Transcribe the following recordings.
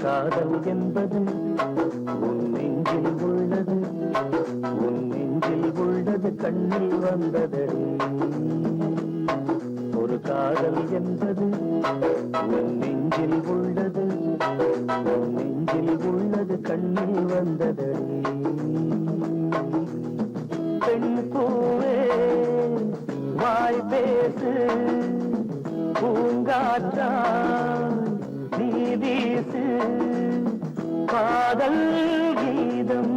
காதல் என்பது உன் நெஞ்சில் உள்ளது, உன் நெஞ்சில் உள்ளது கண்ணில் வந்ததடி. ஒரு காதல் என்பது உன் நெஞ்சில் உள்ளது, உன் நெஞ்சில் உள்ளது கண்ணில் வந்ததடி. பெண் பூவே வாய் பேசு, பூங்காற்றாய் நீ வீசு, காதல் கீதம்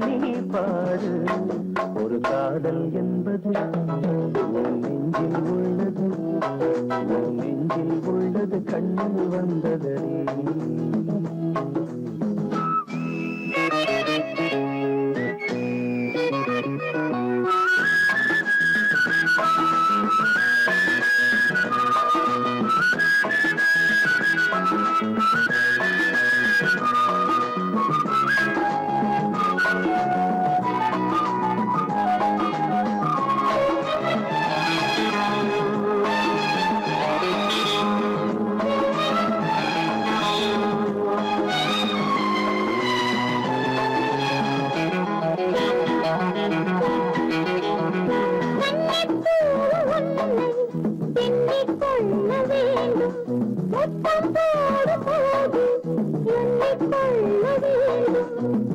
நீ பாடு. ஒரு காதல் என்பது உன் நெஞ்சில் உள்ளது, உன் நெஞ்சில் உள்ளது கண்ணில் வந்ததடி.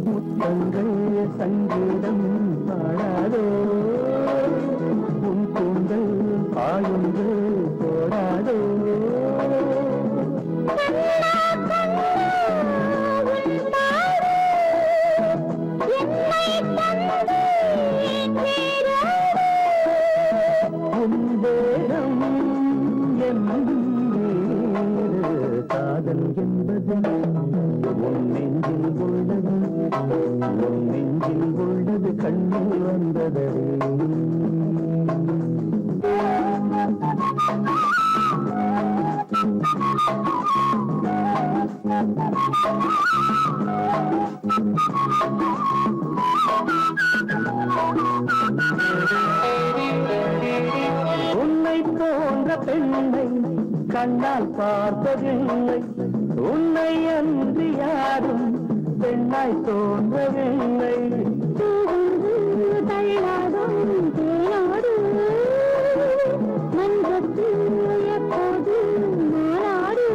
முத்தங்கள் சங்கீதம் பாடாதோ, உன் கூந்தல் பாயுங்கள் போடாதோ. உந்தேகம் காதல் என்பது உன் நெஞ்சில் உள்ளது, உன் நெஞ்சில் உள்ளது கண்ணில் வந்ததடி. உன்னை போன்ற பெண்ணை கண்ணால் பார்த்ததில்லை, உன்னை அன்றி யாரும் பெண்ணாய் தோன்றவில்லை. தள்ளாடும் தேனாடு மன்றத்தில் எப்போது நாளாடு.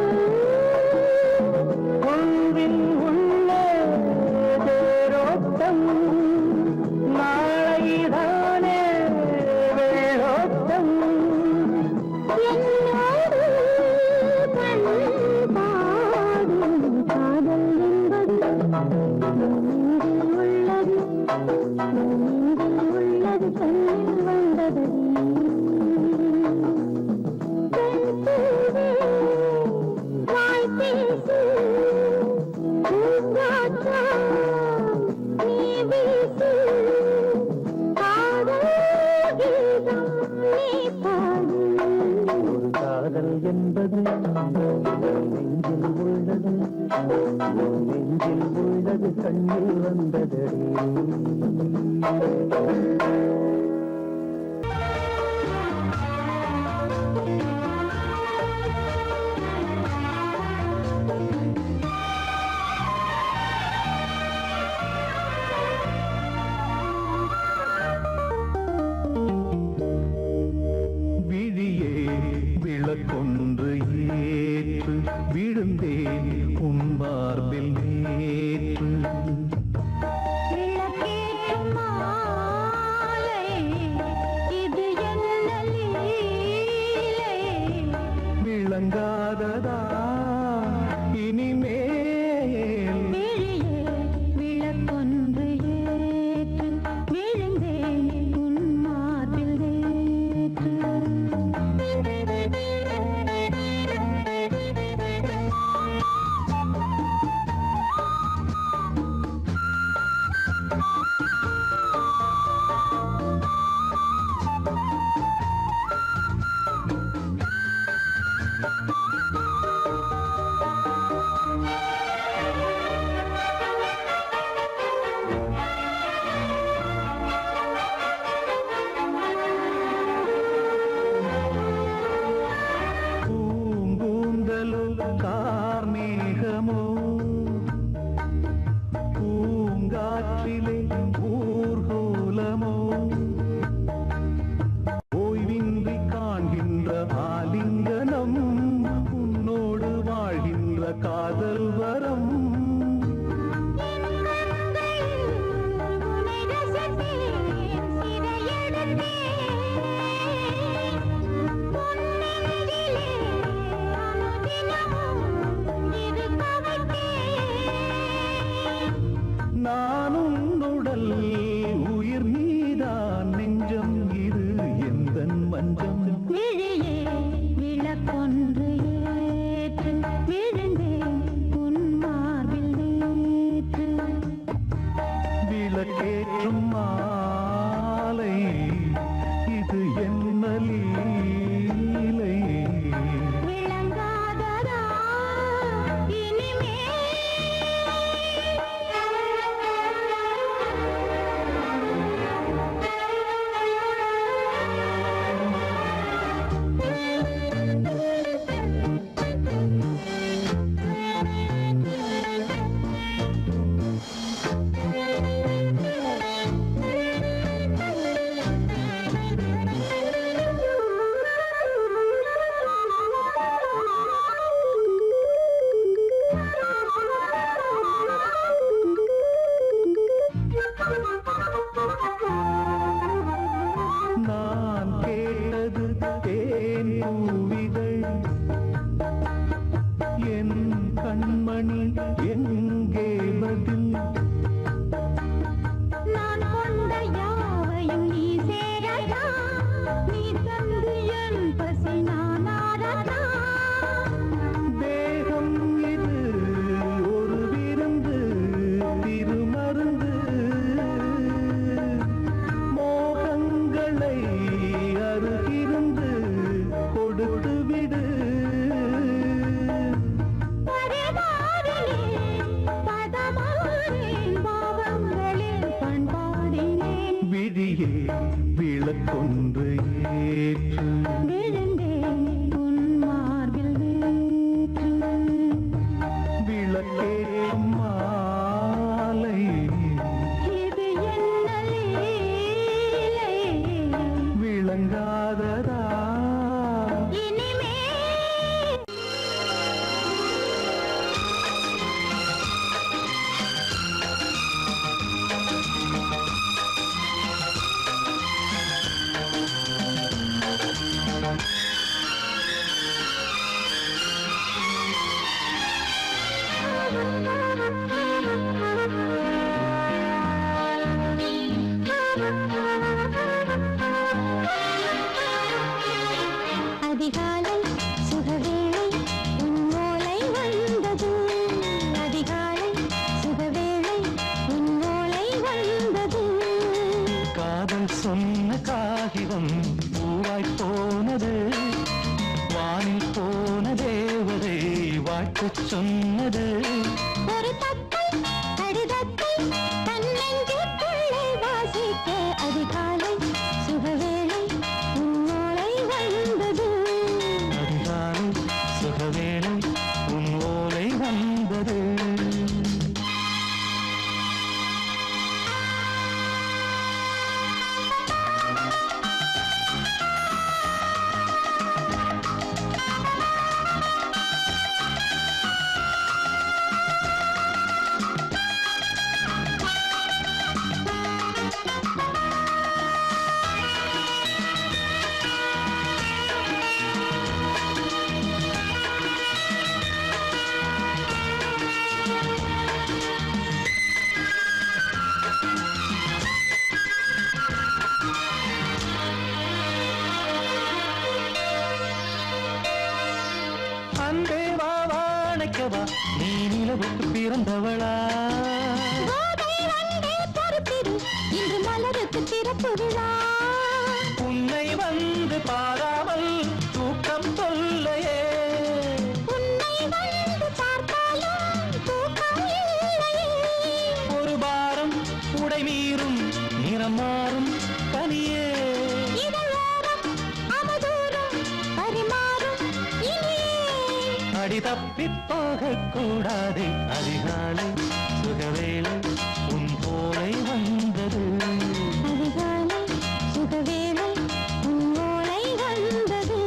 உள்வில் உள்ள தேரோட்டம் நாளைதானே வெள்ளோட்டம். என்னோடு பாடும் காதல் என்பது உள்ளது, உள்ளது கண்ணில் வந்தது. வாய் பேசு, நீ வீசு, காதல் கீதம் நீ பாடு. ஒரு காதல் என்பது நெஞ்சில் உள்ளது, நெஞ்சில் உள்ளது கண்ணில் வந்ததடி. விழியே விளக்கொன்று ஏற்று விழுந்தேன் உன் மார்பில் நேற்று. விளக்கேற்றும் மாலை தேன் பூவிதழ் என் கண்மணி எங்கே பதில் நான் கொண்ட யாவையும் நீ சேரதா நீ தந்து என் பசி நான் ஆரதா தேகம் இது ஒரு விருந்து திருமருந்து மோகங்களை அருகிருந்து கொடுத்து விடு விழியே விளக்கொன்று ஏற்று விழுந்தேன் உன் மார்பில் வேற்று விளக்கேற்றும் மாலை இது என்ன லீலை விளங்காததா இனிமே அதிகாலை சுகவேளை உன் ஓலை வந்தது அதிகாலை சுகவேளை உன் ஓலை வந்தது காதல் சொன்ன காகிதம் பூவாய் போனது வானில் போன தேவதை வாழ்த்து சொன்னது ஒரு தத்தை கடிதத்தை தன்னெஞ்சுக்குள்ளே வாசிக்க அதிகாலை சுகவேளை உன் ஓலை வந்தது அதிகாலை சுகவேளை உன் ஓலை வந்தது அன்பே வா வாழைக்கவா நீ நிலவுக்கு பிறந்தவளா கோதை வந்தே பொறுத்திரு இன்று மலருக்கு திறப்பு விழா உன்னை வந்து பாராமல் தூக்கம் சொல்லையே உன்னை வந்து பார்த்தாலும் தூக்கம் இல்லையே ஒரு பாரம் உடை மீறும் நிறம் மாறும் தனியே இதழோரம் அவதூறம் பரிமாறும் இனியே அடி தப்பி போகக் கூடாது அதிகாலை சுகவேளை உன் போலை வந்தது அதிகாலை சுகவேளை உன் ஓலை வந்தது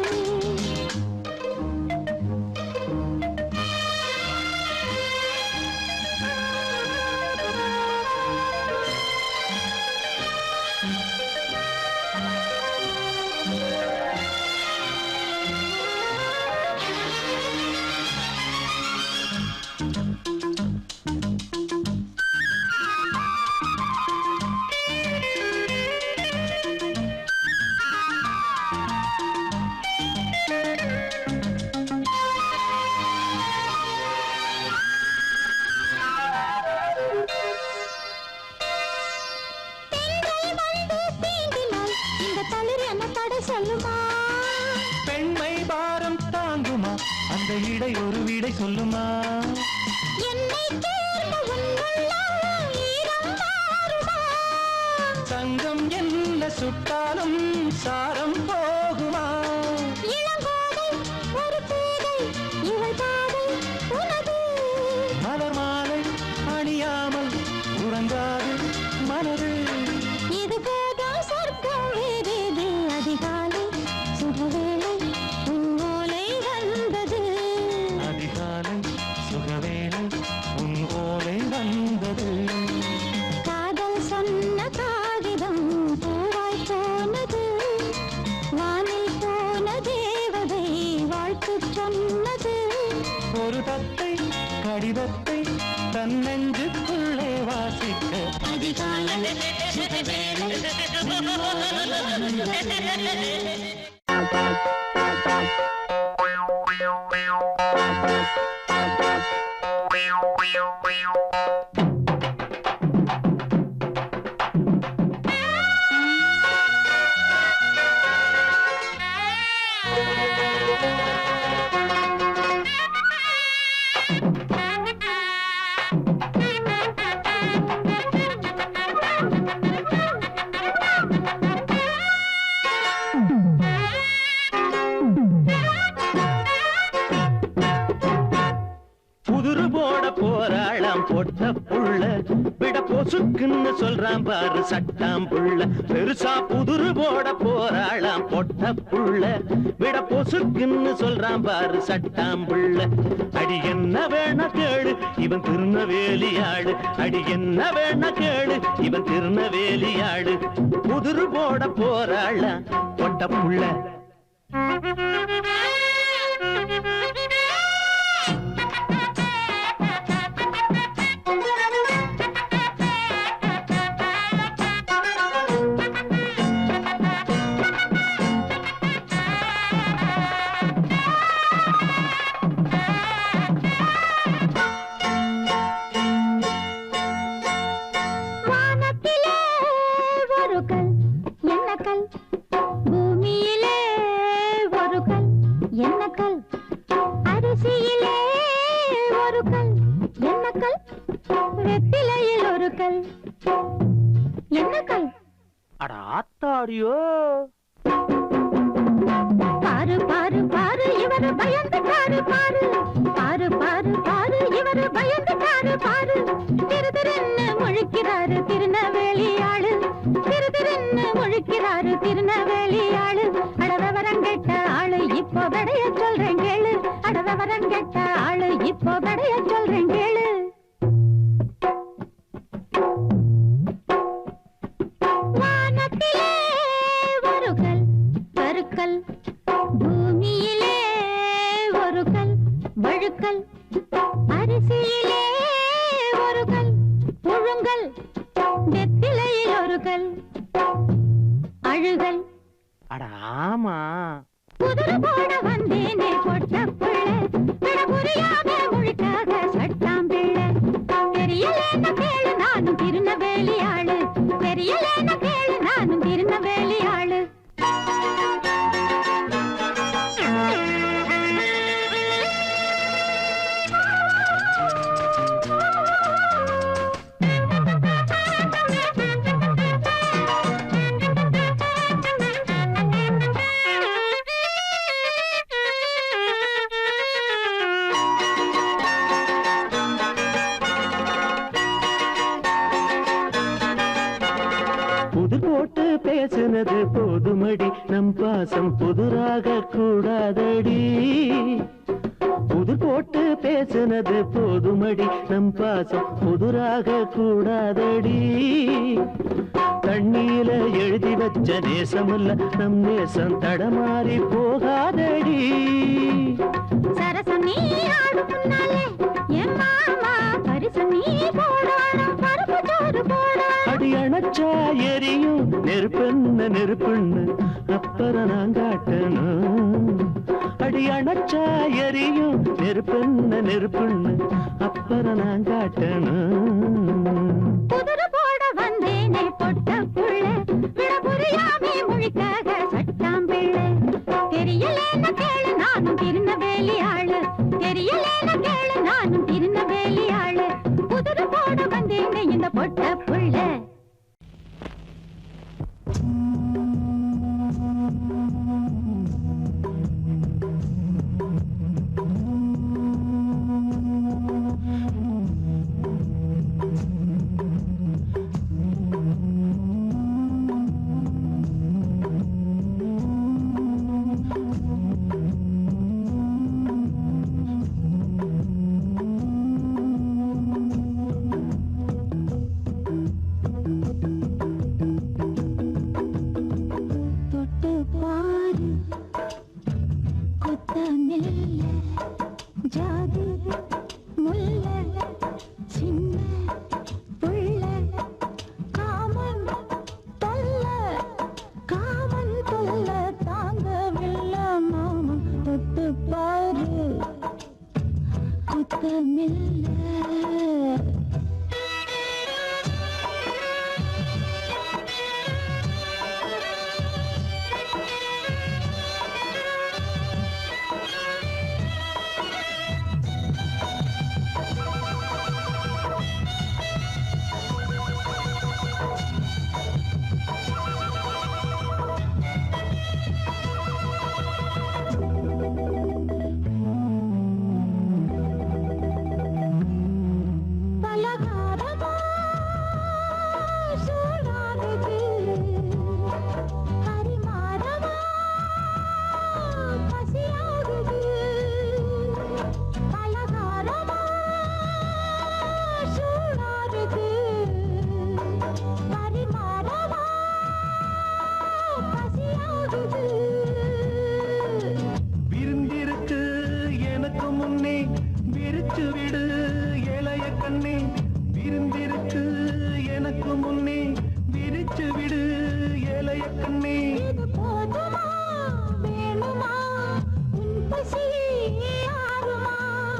சொல்லுமா பெண்மை பாரம் தாங்குமா அந்த இடை ஒரு விடை சொல்லுமா என்னை தேர்ந்த உன் உள்ளம் ஈரம் மாறுமா தங்கம் என்ன சுட்டாலும் சாரம் போகுமா இளங்கோதை ஒரு பேதை இவள் பாதை உனது மலர் மாலை அணியாமல் உறங்காது மனது இது போதும் சொர்க்கம் வேறேது அதிகாலை சுகவேளை உன் ஓலை வந்தது அதிகாலை சுகவேளை உன் ஓலை வந்தது காதல் சொன்ன காகிதம் பூவாய் போனது வானில் போ ஒரு தத்தை கடிதத்தை தன் நெஞ்சுக்குள்ளே வாசிக்க அதிகாலை பொட்ட புள்ள விட பொசுக்குன்னு சொல்றான் பாரு சட்டாம் புள்ள பெருசா புதுரு போட போராளாம் பொட்ட புள்ள விட பொசுக்குன்னு சொல்றான் பாரு சட்டாம் புள்ள அடி என்ன வேணா கேளு இவன் திருநவேலியாடு அடி என்ன வேணா கேளு இவன் திருநவேலியாடு புதுரு போட போராளாம் பொட்ட புள்ள பாரு பாரு பாரு இவரு பயந்துட்டாரு பாரு பாரு பாரு பாரு இவரு பயந்துட்டாரு பாரு திரு திருன்னு முழிக்கிறாரு திருநவேலியாளு திரு திருன்னு முழிக்கிறாரு திருநவேலியாளு அடவரங்கெட்ட ஆளு இப்போ கடைய சொல்றேன் கேளு அடவரங்கெட்ட ஆளு இப்போ கடைய சொல்றேன் கேளு பூமியிலே ஒரு கல் வழுக்கல் அரிசியிலே ஒரு கல் புழுங்கல் வெத்திலையில் ஒரு கல் அழுகல் அட ஆமா குதிரை போட வந்தேனே பொட்ட புள்ள விட புரியாத முழுக்காக சட்டாம் பிள்ளை தெரியலேன கேளு நானும் திருநவேலி ஆளு தெரியலேன கேளு நானும் திருநவேலி ஆளு பேசுனது போதுமடி நம் பாசம் புதுராக கூடாதடி புது போட்டு பேசுனது போதுமடி நம் பாசம் புதுராக கூடாதடி தண்ணீல எழுதி வச்ச நேசமல்ல நம் நேசம் தடமாறி போகாதடி சரசம் நீ ஆடு முன்னாலே என் மாமா பரிசம் நீ போடணும் பருப்பு சோறு போட அடி அணைச்சா எரியும் நெருப்பென்ன நெருப்புன்னு அப்புறம் நான் காட்டணும் அடி அணைச்சா எரியும் நெருப்பென்ன நெருப்புன்னு அப்புறம் நான் காட்டணும் குதிரை போட வந்தேனே பொட்ட புள்ள விட புரியாமே முழிக்காக சட்டாம் பிள்ளை தெரியலேன கேளு நானும் திருநவேலி ஆளு தெரியலேன கேளு நானும் திருநவேலி ஆளு குதிரை போட வந்தேனே இந்த பொட்ட புள்ள பாரு குத்தமில்ல விருந்திருக்கு எனக்கு முன்னே விரிச்சு விடு இளைய கண்ணே விருந்திருக்கு எனக்கு முன்னே விரிச்சு விடு இளைய கண்ணே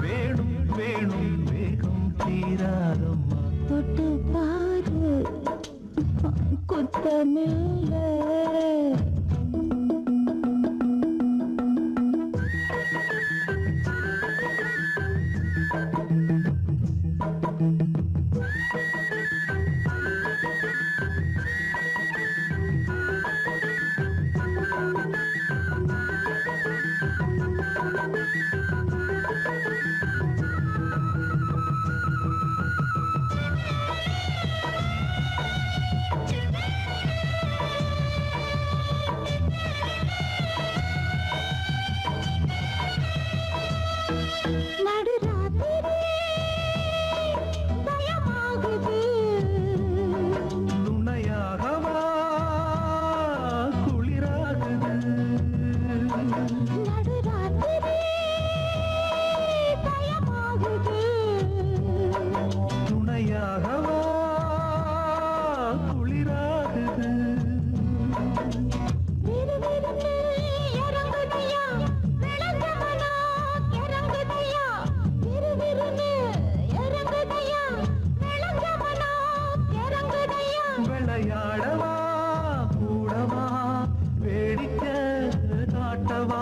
வேணும் வேணும் வேகம் தீராதம்மா தொட்டு பாரு குத்தமில்ல துணையாகவா குளிராகுது துணையாகவா குளிராகுது விளையாடவா கூடவா வேடிக்கை காட்டவா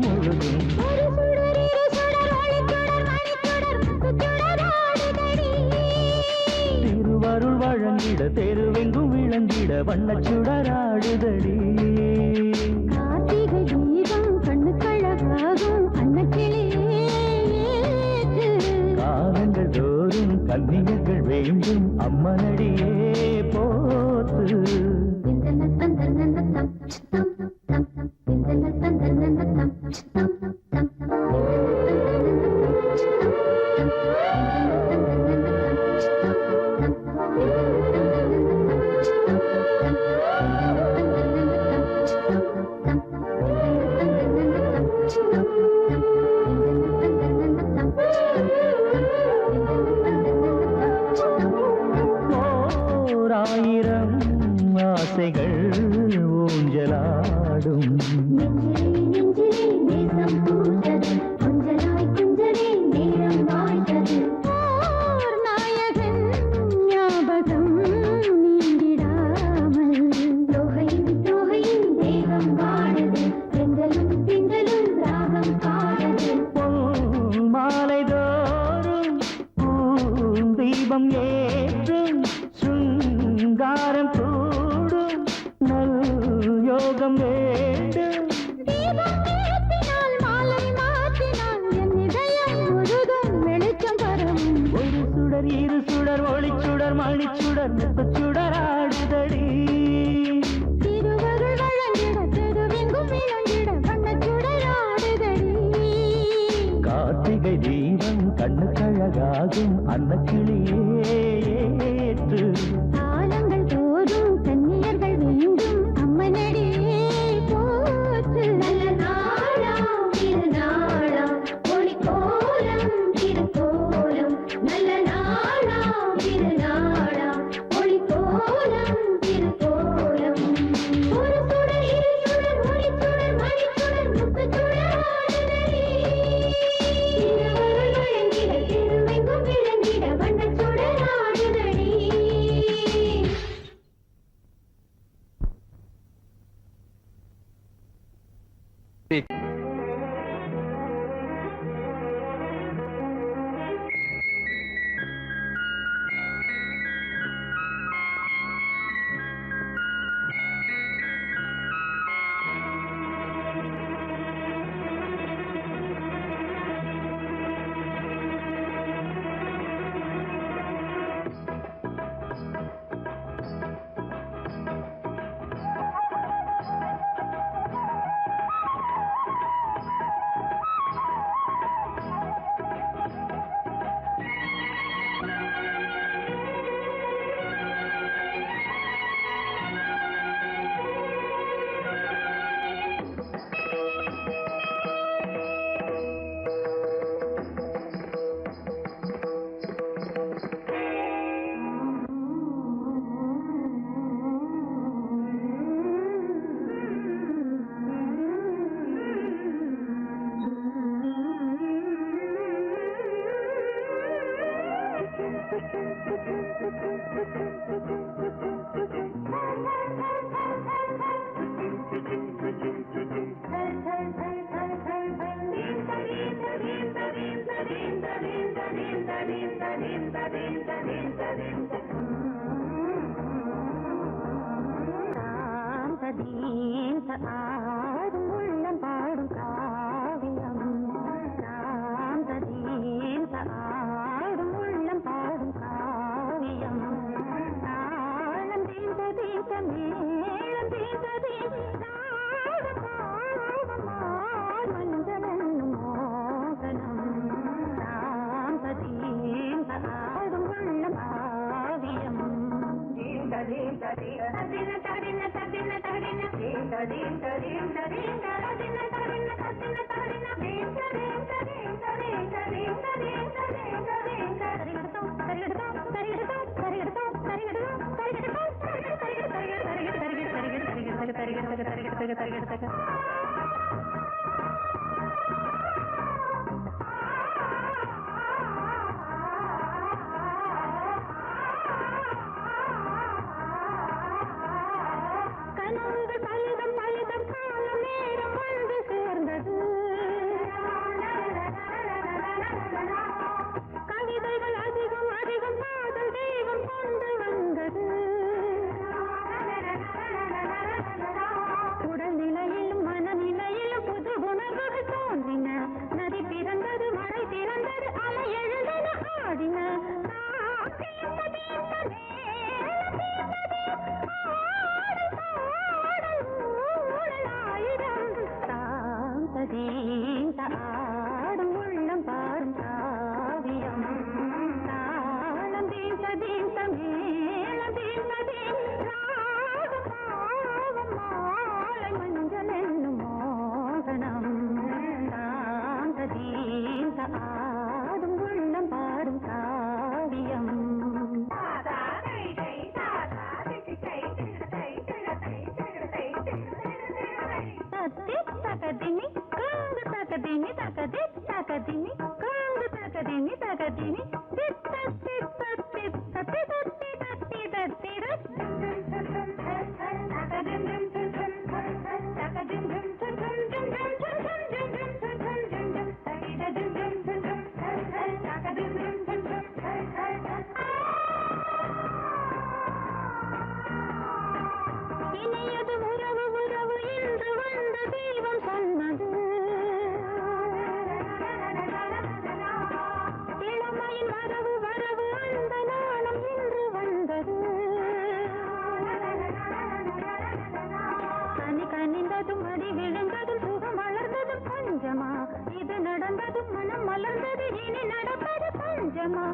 முழுதும் திருவருள் வழங்கிட தெருவெங்கும் விளங்கிட வண்ணச் சுடராடுதடி கார்த்திகை தீபம் கண்ணுக்கழகாகும் அன்னக்கிளியே காலங்கள் தோறும் கன்னியர்கள் வேண்டும் அம்மனடியே போத்து ஓராயிரம் ஆசைகள் ஊஞ்சலாடும் மாலை தோறும் தீபம் ஏற்றும் சுங்காரம் கூடும் நல் யோகம் வேண்டும் ஒரு சுடர் இரு சுடர் ஒளிச்சுடர் மணிச்சுடர் முத்துச்சுடர் ஆடுதடி திருவருள் வழங்கிட தெருவெங்கும் விளங்கிட வண்ணச்சுடராடுதடி கார்த்திகை தீபம் கண்ணுக்கழகாகும் அன்னக்கிளியே ஏற்று காலங்கள் தோறும் கன்னியர்கள் வேண்டும் அம்மனடியே போற்று நல்ல நாளாம் திருநாளாம் ஒளிக்கோலம் திருக்கோலம் நல்ல நாளாம் திருநாளாம் ஒளிக்கோலம் திருக்கோலம் ஒரு சுடர் இரு சுடர் ஒளிச்சுடர் மணிச்சுடர் முத்துச்சுடராடுதடி திருவருள் வழங்கிட திருவெங்கும் விளங்கிட வண்ணச்சுடராடுதடி ஆடும் உள்ளம் பாடும் காவியம் ஆடும் உள்ளம் பாடும் காவியம் தாளம் தீந்த தீந்த மேளம் தீந்த தீந்த மஞ்சளும் மோகனம் ஆடும் உள்ளம் காவியம் கனவுகள் பலிதம் பலிதம் காலம் நேரம் வந்து சேர்ந்தது விழுந்ததும் அடி விழுந்ததும் சுகம் வளர்ந்ததும் பஞ்சமா இது நடந்ததும் மனம் மலர்ந்தது இனி நடப்பது பஞ்சமா